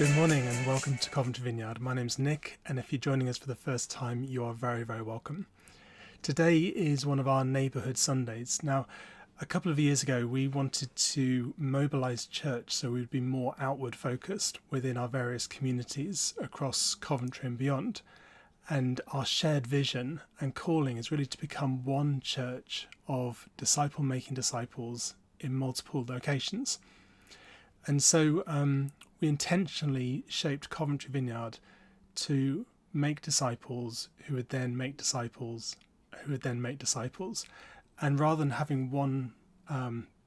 Good morning and welcome to Coventry Vineyard. My name's Nick, and if you're joining us for the first time, you are very, very welcome. Today is one of our Neighbourhood Sundays. Now, a couple of years ago, we wanted to mobilise church so we'd be more outward focused within our various communities across Coventry and beyond. And our shared vision and calling is really to become one church of disciple-making disciples in multiple locations. And so we intentionally shaped Coventry Vineyard to make disciples who would then make disciples who would then make disciples. And rather than having one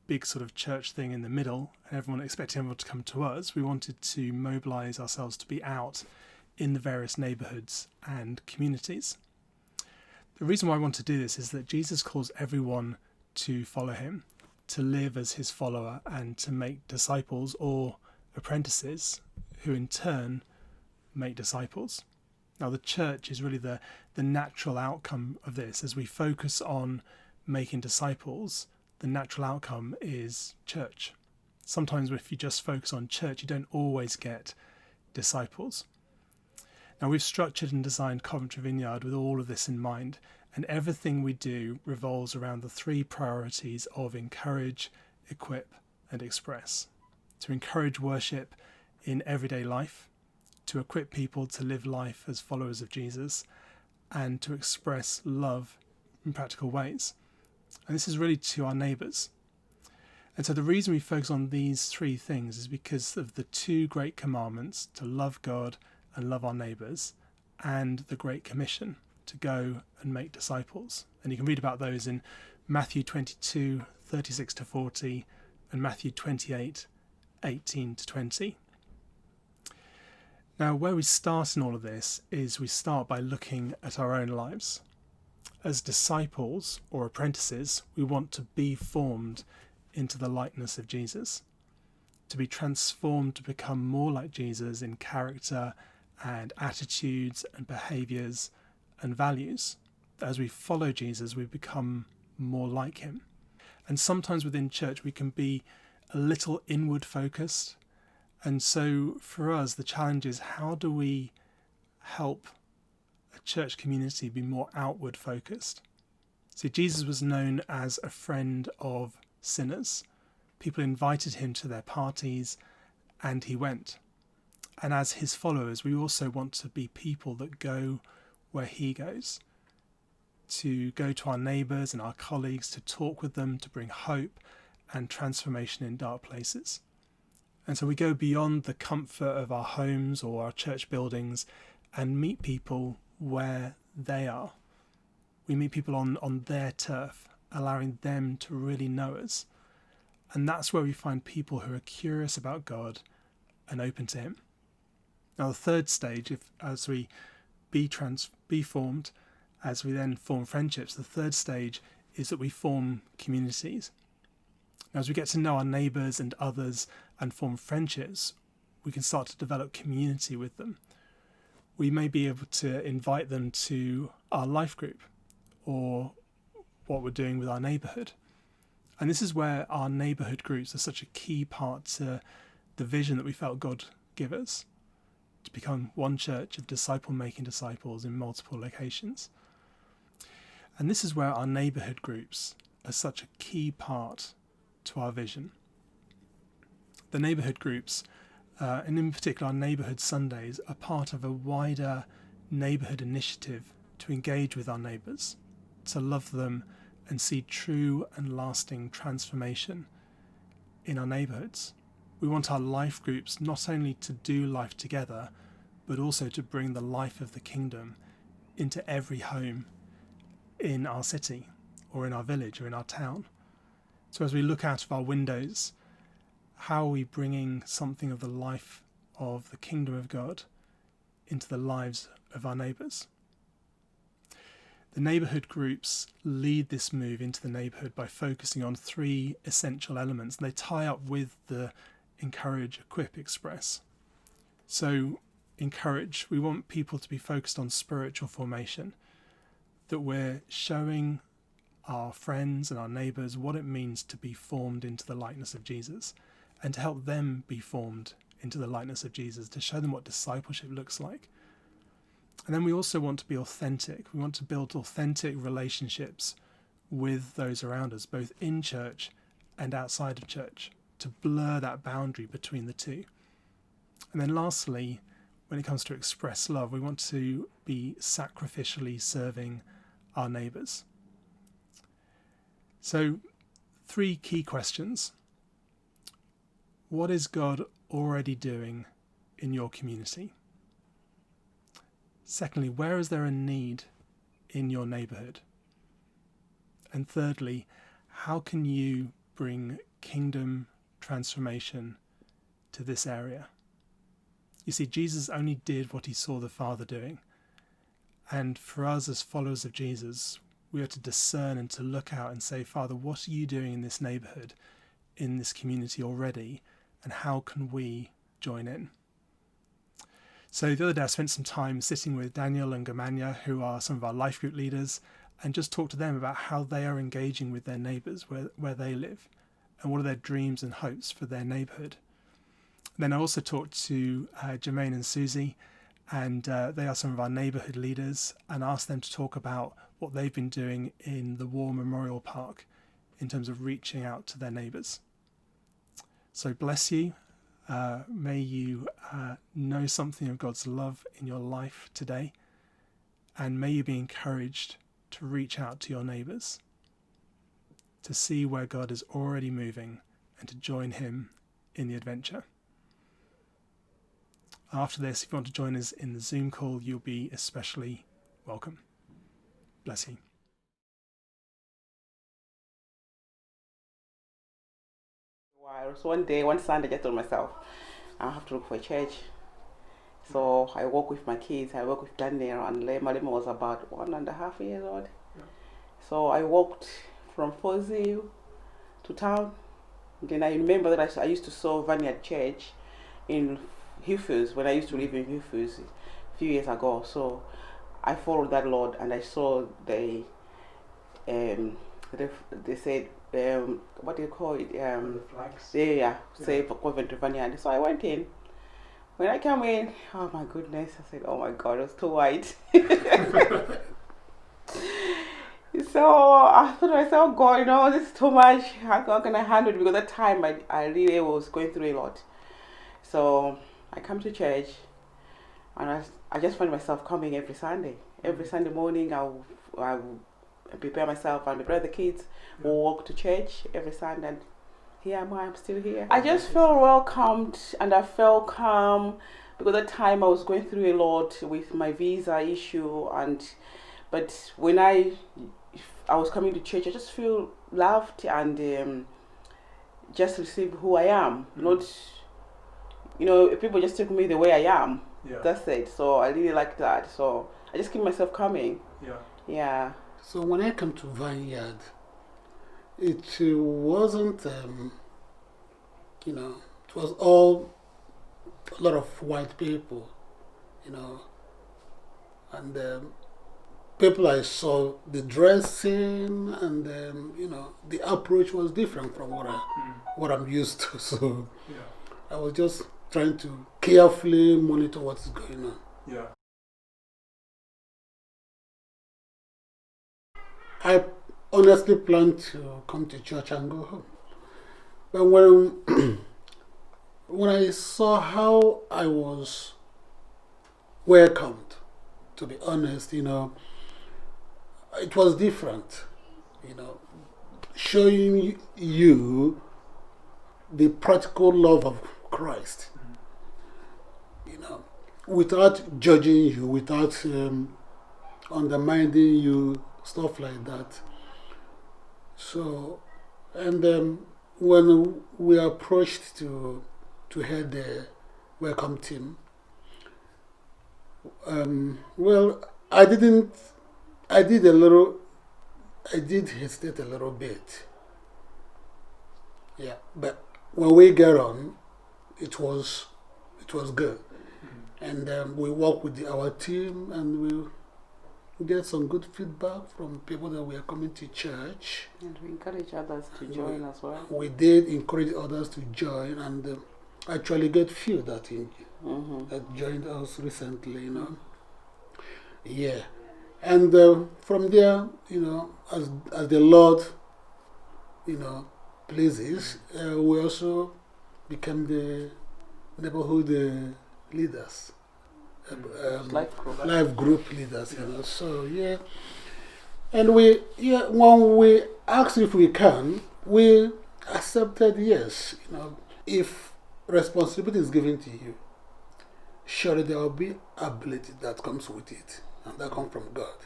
big sort of church thing in the middle and expecting everyone to come to us, we wanted to mobilise ourselves to be out in the various neighbourhoods and communities. The reason why I want to do this is that Jesus calls everyone to follow him, to live as his follower and to make disciples or apprentices who in turn make disciples. Now the church is really the natural outcome of this. As we focus on making disciples, the natural outcome is church. Sometimes if you just focus on church, you don't always get disciples. Now we've structured and designed Coventry Vineyard with all of this in mind, and everything we do revolves around the three priorities of encourage, equip and express. To encourage worship in everyday life, to equip people to live life as followers of Jesus, and to express love in practical ways. And this is really to our neighbours. And so the reason we focus on these three things is because of the two great commandments, to love God and love our neighbours, and the Great Commission, to go and make disciples. And you can read about those in Matthew 22, 36 to 40, and Matthew 28, 18 to 20. Now, where we start in all of this is we start by looking at our own lives. As disciples or apprentices, we want to be formed into the likeness of Jesus, to be transformed to become more like Jesus in character and attitudes and behaviours and values. As we follow Jesus, we become more like him. And sometimes within church we can be a little inward focused. And so for us, the challenge is, how do we help a church community be more outward focused? See, Jesus was known as a friend of sinners. People invited him to their parties and he went. And as his followers, we also want to be people that go where he goes, to go to our neighbours and our colleagues, to talk with them, to bring hope and transformation in dark places. And so we go beyond the comfort of our homes or our church buildings and meet people where they are. We meet people on their turf, allowing them to really know us. And that's where we find people who are curious about God and open to him. Now the third stage, as we be formed, as we then form friendships, the third stage is that we form communities. Now, as we get to know our neighbours and others and form friendships, we can start to develop community with them. We may be able to invite them to our life group or what we're doing with our neighbourhood. And this is where our neighbourhood groups are such a key part to the vision that we felt God give us, to become one church of disciple-making disciples in multiple locations. And this is where our neighbourhood groups are such a key part to our vision. The neighbourhood groups, and in particular our Neighbourhood Sundays, are part of a wider neighbourhood initiative to engage with our neighbours, to love them and see true and lasting transformation in our neighbourhoods. We want our life groups not only to do life together, but also to bring the life of the kingdom into every home in our city or in our village or in our town. So as we look out of our windows, how are we bringing something of the life of the kingdom of God into the lives of our neighbours? The neighbourhood groups lead this move into the neighbourhood by focusing on three essential elements, and they tie up with the encourage, equip, express. So encourage, we want people to be focused on spiritual formation, that we're showing our friends and our neighbours what it means to be formed into the likeness of Jesus and to help them be formed into the likeness of Jesus, to show them what discipleship looks like. And then we also want to be authentic. We want to build authentic relationships with those around us, both in church and outside of church, to blur that boundary between the two. And then lastly, when it comes to express love, we want to be sacrificially serving our neighbours. So 3 key questions. What is God already doing in your community? Secondly, where is there a need in your neighbourhood? And thirdly, how can you bring kingdom transformation to this area? You see, Jesus only did what he saw the Father doing. And for us as followers of Jesus, we are to discern and to look out and say, Father, what are you doing in this neighbourhood, in this community already, and how can we join in? So the other day I spent some time sitting with Daniel and Ngamanya, who are some of our life group leaders, and just talked to them about how they are engaging with their neighbours where they live, and what are their dreams and hopes for their neighbourhood. Then I also talked to Germain and Susy, and they are some of our neighbourhood leaders, and asked them to talk about what they've been doing in the War Memorial Park in terms of reaching out to their neighbours. So bless you. May you know something of God's love in your life today, and may you be encouraged to reach out to your neighbours, to see where God is already moving, and to join him in the adventure. After this, if you want to join us in the Zoom call, you'll be especially welcome. Bless you. So one Sunday, I just told myself, I have to look for a church. So I walk with my kids. I walk with Daniel, and Malima was about 1.5 years old. Yeah. So I walked from Fozil to town. Then I remember that I used to serve Vineyard Church in Hillfields when I used to live in Hillfields a few years ago. So I followed that Lord, and I saw they said what do you call it? Flags. Yeah, say for Coventry Vineyard. So I went in. When I came in, oh my goodness, I said, oh my God, it was too white. So I thought to myself, oh God, this is too much. How can I handle it? Because at that time I really was going through a lot. So I come to church, and I just find myself coming every Sunday. Every Sunday morning, I will prepare myself and prepare the kids. We'll walk to church every Sunday. And here am I, I'm still here. I just felt welcomed, and I felt calm, because at that time I was going through a lot with my visa issue, but when I was coming to church, I just feel loved and just receive who I am. Not, people just take me the way I am. Yeah. That's it. So I really like that. So I just keep myself coming. Yeah. So when I come to Vineyard, it wasn't, it was all a lot of white people, and people I saw, the dressing and, the approach was different from what I'm used to. So I was just trying to carefully monitor what's going on. Yeah. I honestly planned to come to church and go home. But when I saw how I was welcomed, to be honest, it was different, showing you the practical love of Christ, without judging you, without undermining you, stuff like that. So, and when we approached to head the welcome team, well, I did hesitate a little bit. Yeah, but when we got on, it was good. And we worked with our team, and we get some good feedback from people that were coming to church. And we encourage others to join as well. We did encourage others to join, and actually get few that joined us recently, Yeah. And from there, as the Lord, pleases, we also became the neighborhood leaders, life group leaders, So, yeah. And when we asked if we can, we accepted yes. If responsibility is given to you, surely there will be ability that comes with it, and that comes from God.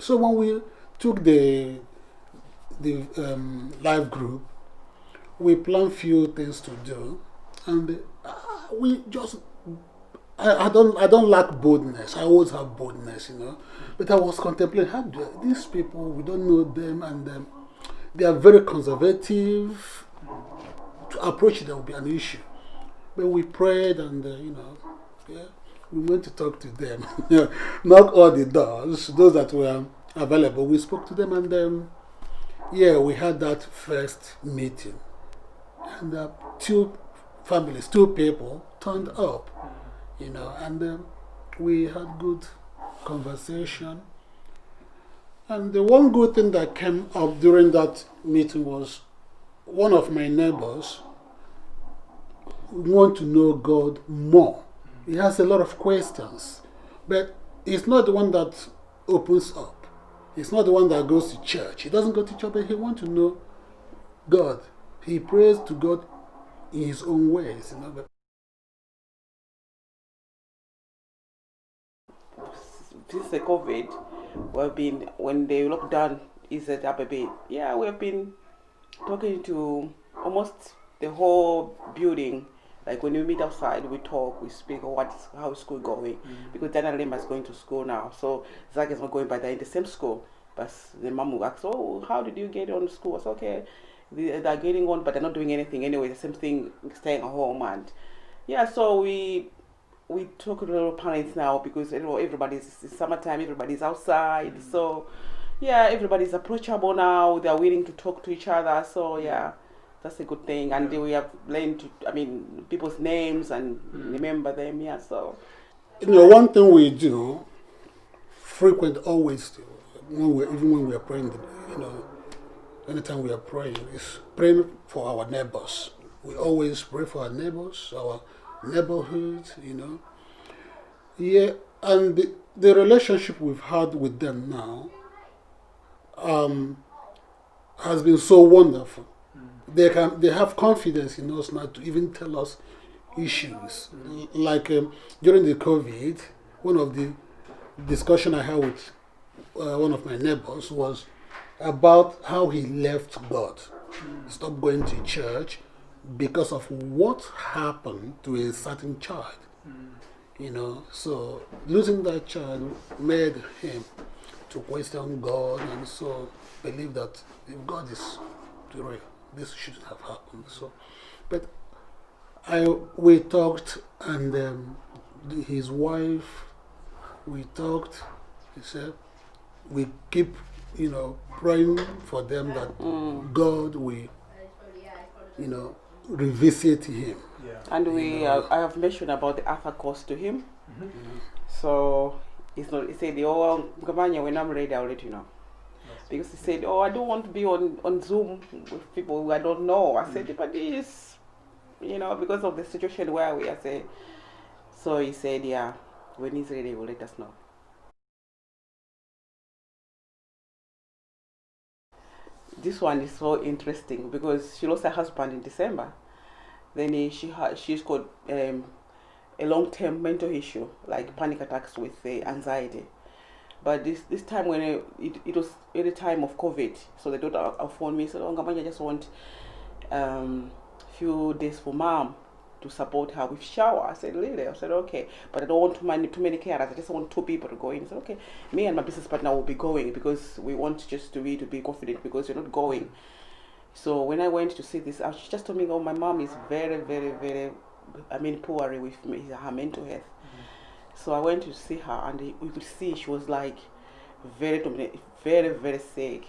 So when we took the life group, we planned few things to do, and we just I don't lack boldness. I always have boldness, But I was contemplating how these people, we don't know them, and they are very conservative. To approach them will be an issue. But we prayed, and we went to talk to them, knock all the doors, those that were available. We spoke to them, and we had that first meeting, and two people turned up, and we had good conversation. And the one good thing that came up during that meeting was one of my neighbors want to know God more. He has a lot of questions, but he's not the one that opens up. He's not the one that goes to church. He doesn't go to church, but he wants to know God. He prays to God in his own ways. Since the COVID, when the lockdown is set up a bit, we've been talking to almost the whole building. Like when we meet outside, we talk, we speak of how is school going. Because Daniel Lima is going to school now, so Zach is not going, but they're in the same school. But the mom will ask, "Oh, how did you get on school?" I said, "Okay, they're getting on, but they're not doing anything anyway. The same thing, staying at home." And so we talk to the parents now, because everybody's it's summertime, everybody's outside. So everybody's approachable now. They're willing to talk to each other. So that's a good thing. And we have learned people's names and remember them. So one thing we do frequent always do, even when we are praying, anytime we are praying, is praying for our neighbors. We always pray for our neighbors, our neighborhoods, and the relationship we've had with them now has been so wonderful. They have confidence in us now to even tell us issues. Like during the COVID, one of the discussion I had with one of my neighbors was about how he left God, stopped going to church because of what happened to a certain child. So losing that child made him to question God, and so believe that if God is real, this shouldn't have happened. So, but we talked, and his wife, we talked. He said we keep, praying for them that God will, revisit him. And I have mentioned about the Alpha course to him. So it's not. He said, "Oh, Ngamanya, when I'm ready, I'll let you know." Because he said, "Oh, I don't want to be on Zoom with people who I don't know." I said, "But this, because of the situation where we are." So he said, "Yeah, when he's ready, he will let us know." This one is so interesting because she lost her husband in December. Then she's got a long-term mental issue, like panic attacks with anxiety. But this time when it was at the time of COVID, so the daughter phoned me and said, "Oh, Ngamanya, I just want few days for mom to support her with shower." I said, "Really?" I said, "Okay, but I don't want too many carers. I just want 2 people to go in." I said, "Okay, me and my business partner will be going because we want just to be confident because you're not going." So when I went to see this, she just told me, "Oh, my mom is very, very, very, poor with her mental health." So I went to see her, and we could see she was like very dominant, very, very sick.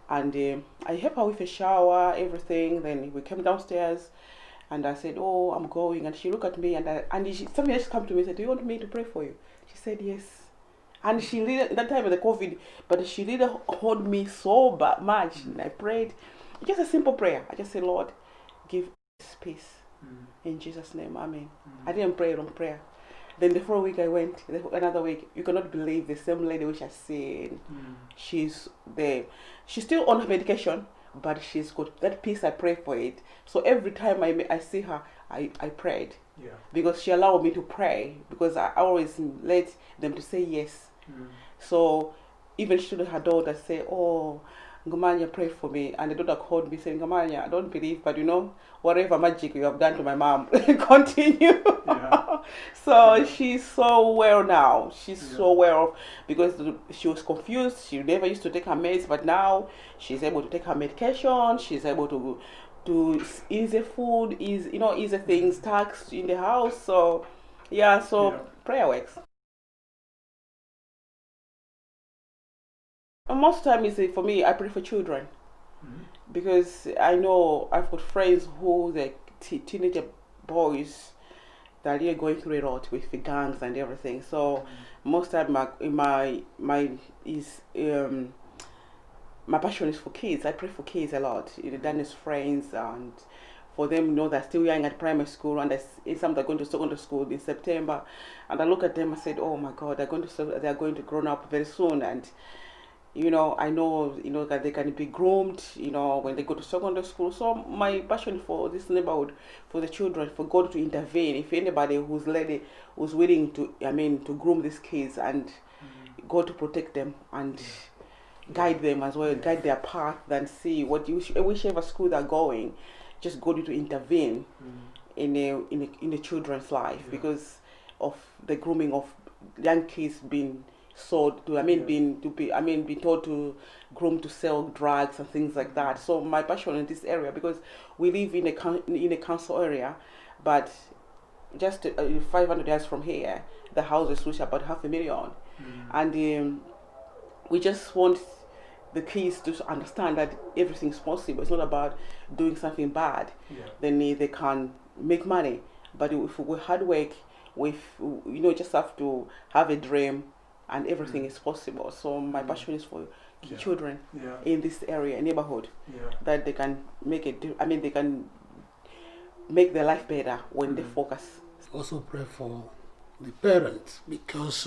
And I helped her with a shower, everything. Then we came downstairs, And I said, oh, I'm going. And she looked at me, and somebody just come to me and said, do you want me to pray for you? She said, yes. And she really, that time of the COVID, but she really hold me so much. And I prayed, just a simple prayer. I just said, Lord, give us peace. In Jesus' name, amen. I didn't pray a long prayer. Then the following week I went, another week, you cannot believe the same lady which I seen. She's there. She's still on her medication, but she's got that peace. I pray for it. So every time I see her, I prayed. Yeah. Because she allowed me to pray, because I always let them to say yes. So even she told her daughter, say, oh, Ngamanya, pray for me. And the daughter called me saying, Ngamanya, I don't believe, but whatever magic you have done to my mom, continue. Yeah. So she's so well now. She's so well, because she was confused. She never used to take her meds, but now she's able to take her medication. She's able to do easy food, easy things, tasks in the house. So prayer works. And most time for me, I pray for children, because I know I've got friends who the teenager boys that are going through a lot with the gangs and everything. So most time my passion is for kids. I pray for kids a lot. Danny's friends, and for them, they're still young at primary school, and some are going to secondary school in September. And I look at them and said, oh my God, they're going to grow up very soon, and I know, that they can be groomed, when they go to secondary school. So my passion for this neighborhood, for the children, for God to intervene. If anybody who's willing to groom these kids, and God to protect them and guide them as well, guide their path, and see whichever school they're going, just God to intervene in the children's life, because of the grooming of young kids being sold to being told to groom to sell drugs and things like that. So my passion in this area, because we live in a council area, but just 500 yards from here, the houses which are about 500,000, and we just want the kids to understand that everything's possible. It's not about doing something bad. Then they can make money, but if we hard work, just have to have a dream, and everything is possible. So my passion is for children in this area, neighborhood, that they can they can make their life better when they focus. Also pray for the parents, because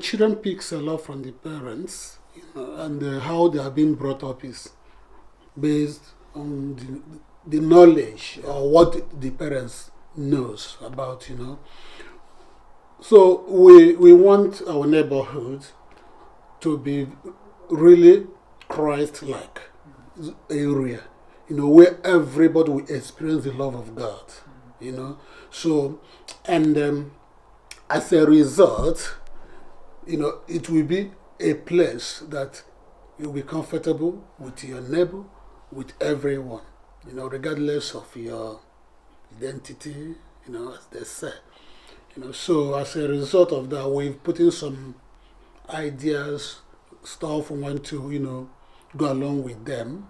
children picks a lot from the parents, and how they are being brought up is based on the knowledge or what the parents knows about, So we want our neighborhood to be really Christ-like area, where everybody will experience the love of God, So, and as a result, it will be a place that you'll be comfortable with your neighbor, with everyone, regardless of your identity, as they say. So as a result of that, we've put in some ideas, stuff we want to, go along with them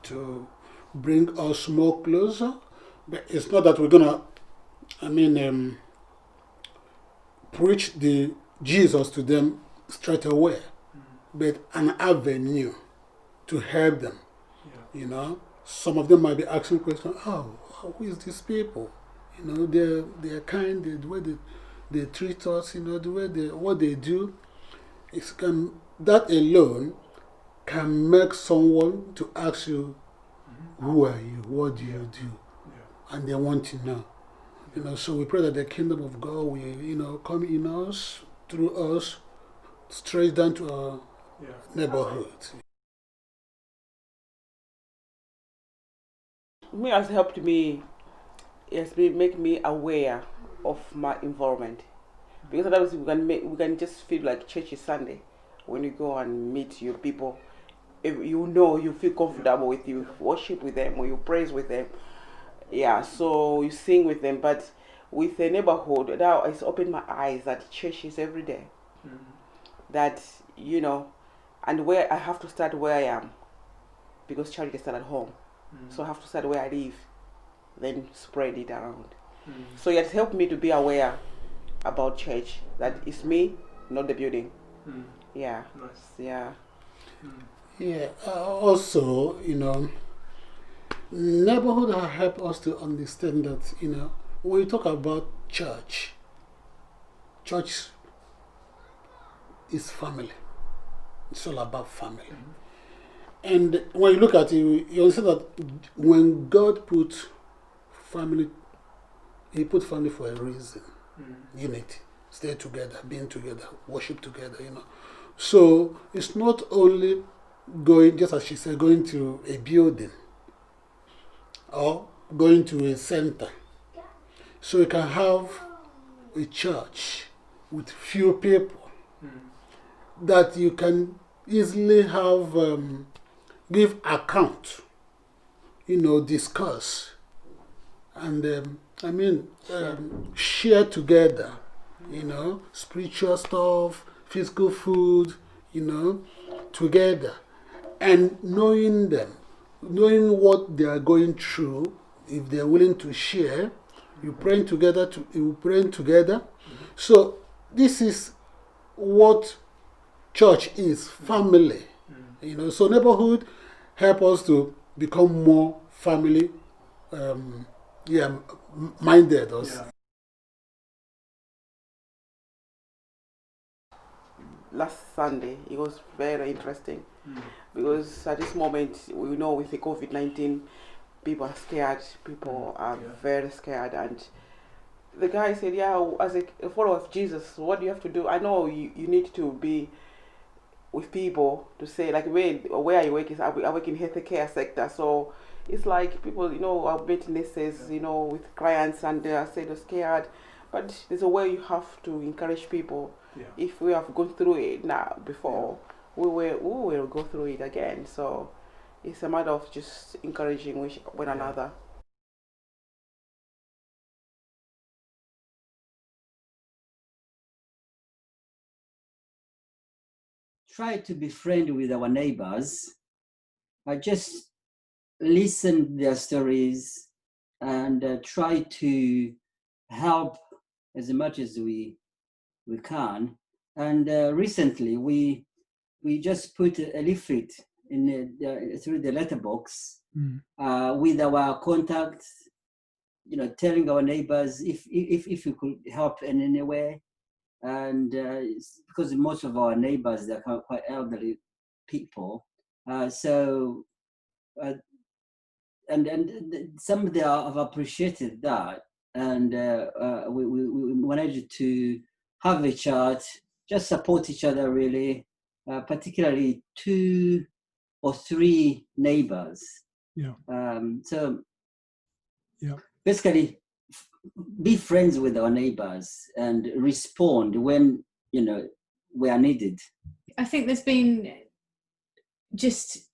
to bring us more closer. But it's not that we're gonna, preach the Jesus to them straight away, but an avenue to help them. Some of them might be asking questions. Oh, who is these people? They're kind, the way they treat us, the way what they do. That alone can make someone to ask you, who are you? What do you do? And they want to know. So we pray that the kingdom of God will, come in us, through us, straight down to our neighborhood. Me has helped me. It's make me aware of my environment, because otherwise we can just feel like church is Sunday when you go and meet your people. If you feel comfortable with you worship with them, or you praise with them, so you sing with them. But with the neighborhood, now it's opened my eyes that church is every day. That and where I have to start where I am, because charity starts at home. So I have to start where I live. then spread it around. So it has helped me to be aware about church, that it's me, not the building. Yeah. Nice. Yeah. Yeah. Also, neighborhood have helped us to understand that, when you talk about church is family. It's all about family. And when you look at it, you see that when God put family, He put family for a reason. Unity, stay together, being together, worship together, So it's not only going, just as she said, going to a building or going to a center. So you can have a church with few people that you can easily have give account, discuss, and share together, spiritual stuff, physical food, together, and knowing them, knowing what they are going through. If they are willing to share, you pray together. So this is what church is, family. So neighborhood help us to become more family minded. Last Sunday, it was very interesting because at this moment, we know with the COVID-19, people are scared. People are very scared. And the guy said, yeah, as a follower of Jesus, what do you have to do? I know you need to be with people to say, like, where I work is, I work in healthcare sector. So it's like people, are witnesses, with clients, and they say they're scared. But there's a way you have to encourage people. Yeah. If we have gone through it now before, we will go through it again. So it's a matter of just encouraging one another. Try to be friendly with our neighbors. I just listen their stories and try to help as much as we can. And recently we just put a leaflet in through the letterbox with our contacts, telling our neighbors if we could help in any way. And because most of our neighbors, they're quite elderly people, and some of them have appreciated that, and we wanted to have a chat, just support each other really, particularly 2 or 3 neighbors. Basically be friends with our neighbors and respond when we are needed. I think there's been, just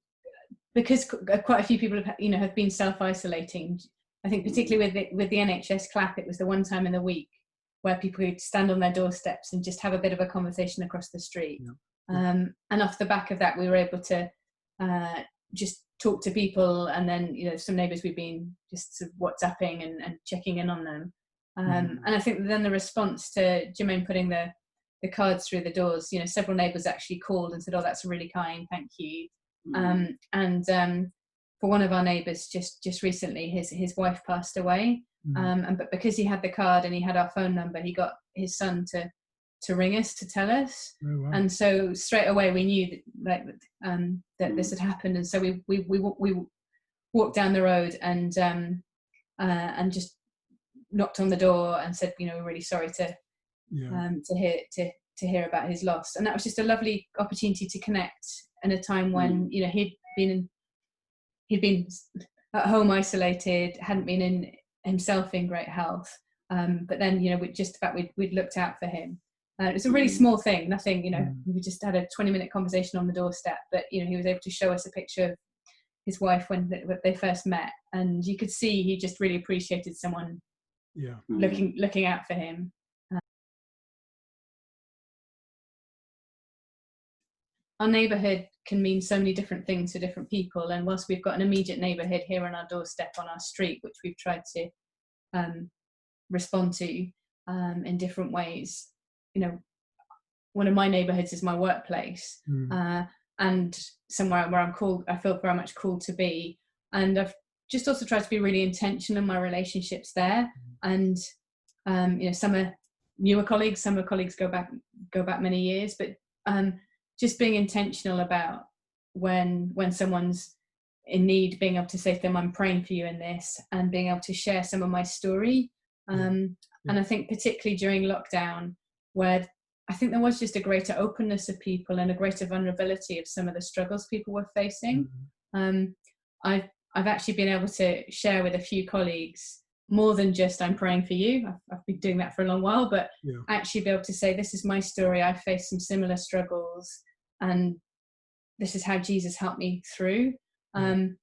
because quite a few people have been self-isolating. I think particularly with the NHS clap, it was the one time in the week where people could stand on their doorsteps and just have a bit of a conversation across the street. And off the back of that, we were able to just talk to people, and then some neighbours we've been just sort of WhatsApping and checking in on them. And I think then the response to Germain putting the cards through the doors, several neighbours actually called and said, "Oh, that's really kind, thank you." For one of our neighbours, just recently, his wife passed away, but because he had the card and he had our phone number, he got his son to ring us to tell us. Oh, wow. And so straight away we knew that this had happened, and so we walked down the road and just knocked on the door and said, we're really sorry to hear about his loss. And that was just a lovely opportunity to connect in a time when he'd been at home isolated, hadn't been in himself in great health, but then we'd looked out for him. It's a really small thing, nothing, we just had a 20-minute conversation on the doorstep, but he was able to show us a picture of his wife when they first met, and you could see he just really appreciated someone looking out for him. our neighbourhood can mean so many different things to different people. And whilst we've got an immediate neighbourhood here on our doorstep on our street, which we've tried to respond to in different ways, you know, one of my neighbourhoods is my workplace, and somewhere where I feel very much called to be. And I've just also tried to be really intentional in my relationships there. And you know, some are newer colleagues, some are colleagues go back many years, but just being intentional about when someone's in need, being able to say to them, I'm praying for you in this, and being able to share some of my story. And I think particularly during lockdown, where I think there was just a greater openness of people and a greater vulnerability of some of the struggles people were facing. I've actually been able to share with a few colleagues more than just I'm praying for you. I've been doing that for a long while, but actually be able to say, this is my story. I faced some similar struggles, and this is how Jesus helped me through. And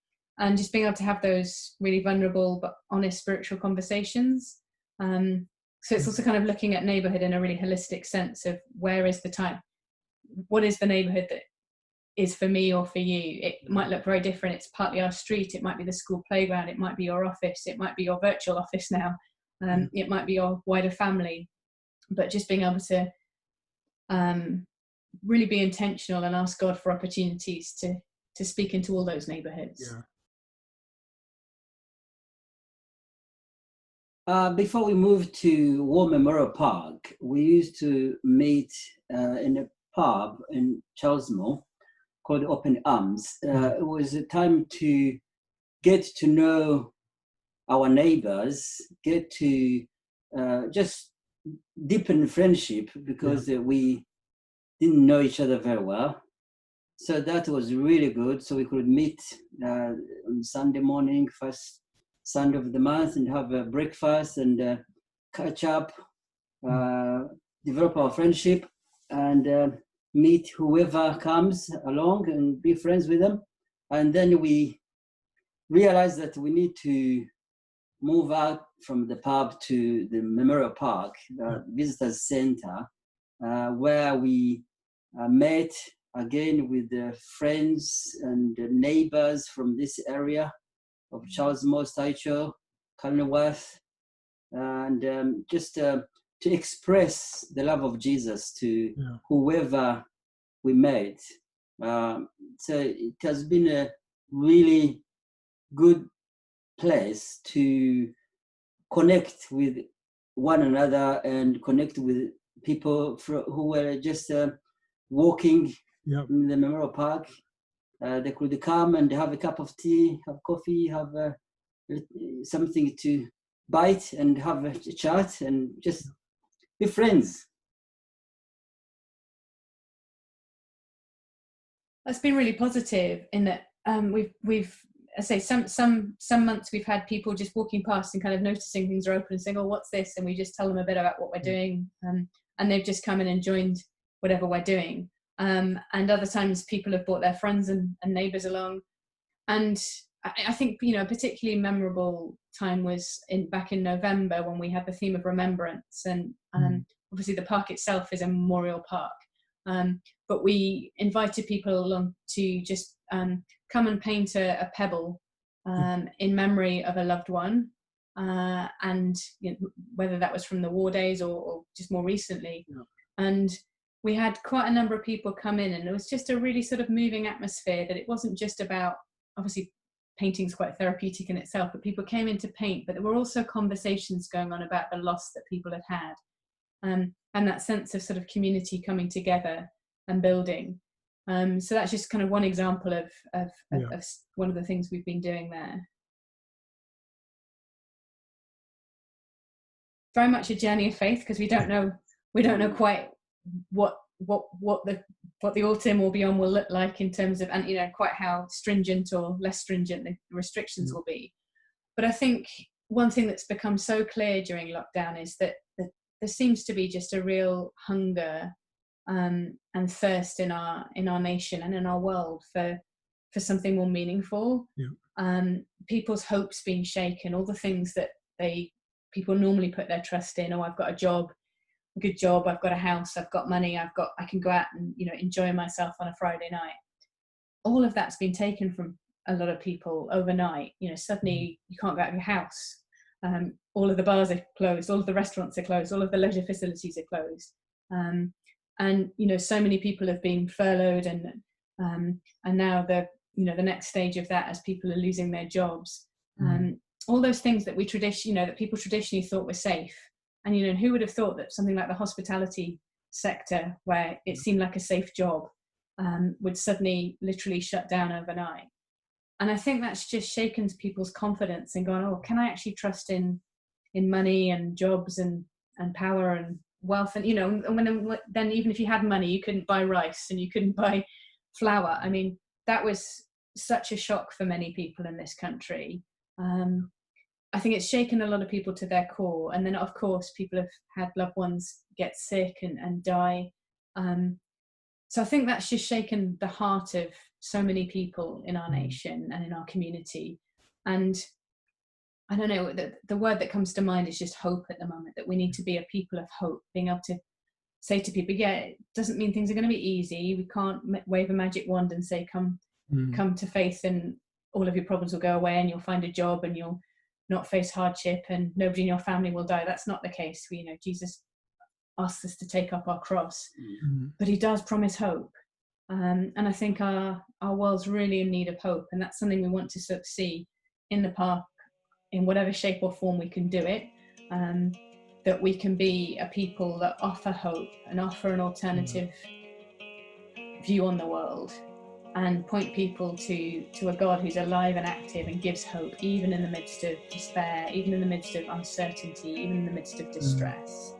just being able to have those really vulnerable but honest spiritual conversations. So it's also kind of looking at neighbourhood in a really holistic sense of where is the time, what is the neighbourhood that is for me or for you. It might look very different. It's partly our street, it might be the school playground, it might be your office, it might be your virtual office now, it might be your wider family. But just being able to really be intentional and ask God for opportunities to speak into all those neighbourhoods. Before we moved to War Memorial Park, we used to meet in a pub in Charlesmore called Open Arms. It was a time to get to know our neighbors, get to just deepen friendship, because we didn't know each other very well. So that was really good. So we could meet on Sunday morning, first Sunday of the month, and have a breakfast and catch up, develop our friendship, and meet whoever comes along and be friends with them. And then we realized that we need to move out from the pub to the Memorial Park, Visitors Center, where we met again with the friends and the neighbors from this area of Charlesmore, Stycho, Kenilworth, and just to express the love of Jesus to whoever we met. So it has been a really good place to connect with one another and connect with people who were just walking in the Memorial Park. They could come and have a cup of tea, have coffee, have something to bite, and have a chat and just be friends. That's been really positive in that we've I say some months we've had people just walking past and kind of noticing things are open and saying, oh, what's this? And we just tell them a bit about what we're doing, and they've just come in and joined whatever we're doing. And other times people have brought their friends and neighbours along. And I think, you know, a particularly memorable time was back in November, when we had the theme of remembrance. And obviously the park itself is a memorial park. But we invited people along to just come and paint a pebble in memory of a loved one. And you know, whether that was from the war days or just more recently. And we had quite a number of people come in, and it was just a really sort of moving atmosphere, that it wasn't just about, obviously painting's quite therapeutic in itself, but people came in to paint, but there were also conversations going on about the loss that people had and that sense of sort of community coming together and building. So that's just kind of one example of one of the things we've been doing there. Very much a journey of faith, because we don't know quite what the autumn or beyond will look like in terms of, and you know, quite how stringent or less stringent the restrictions will be. But I think one thing that's become so clear during lockdown is that there seems to be just a real hunger and thirst in our nation and in our world for something more meaningful. People's hopes being shaken, all the things that people normally put their trust in. Oh, I've got a job, good job, I've got a house, I've got money, I can go out and, you know, enjoy myself on a Friday night. All of that's been taken from a lot of people overnight. You know, suddenly you can't go out of your house. All of the bars are closed, all of the restaurants are closed, all of the leisure facilities are closed. And, you know, so many people have been furloughed, and now the next stage of that, as people are losing their jobs, all those things that that people traditionally thought were safe. And, you know, who would have thought that something like the hospitality sector, where it seemed like a safe job, would suddenly literally shut down overnight. And I think that's just shaken people's confidence and gone, oh, can I actually trust in money and jobs and power and wealth? And, you know, and then even if you had money, you couldn't buy rice and you couldn't buy flour. I mean, that was such a shock for many people in this country. I think it's shaken a lot of people to their core. And then, of course, people have had loved ones get sick and die. So I think that's just shaken the heart of so many people in our nation and in our community. And I don't know, the word that comes to mind is just hope at the moment, that we need to be a people of hope, being able to say to people, yeah, it doesn't mean things are going to be easy. We can't wave a magic wand and say, come to faith and all of your problems will go away and you'll find a job and you'll not face hardship and nobody in your family will die. That's not the case. You know, Jesus asks us to take up our cross, but he does promise hope. And I think our world's really in need of hope, and that's something we want to sort of see in the park in whatever shape or form we can do it, that we can be a people that offer hope and offer an alternative view on the world and point people to a God who's alive and active and gives hope, even in the midst of despair, even in the midst of uncertainty, even in the midst of distress.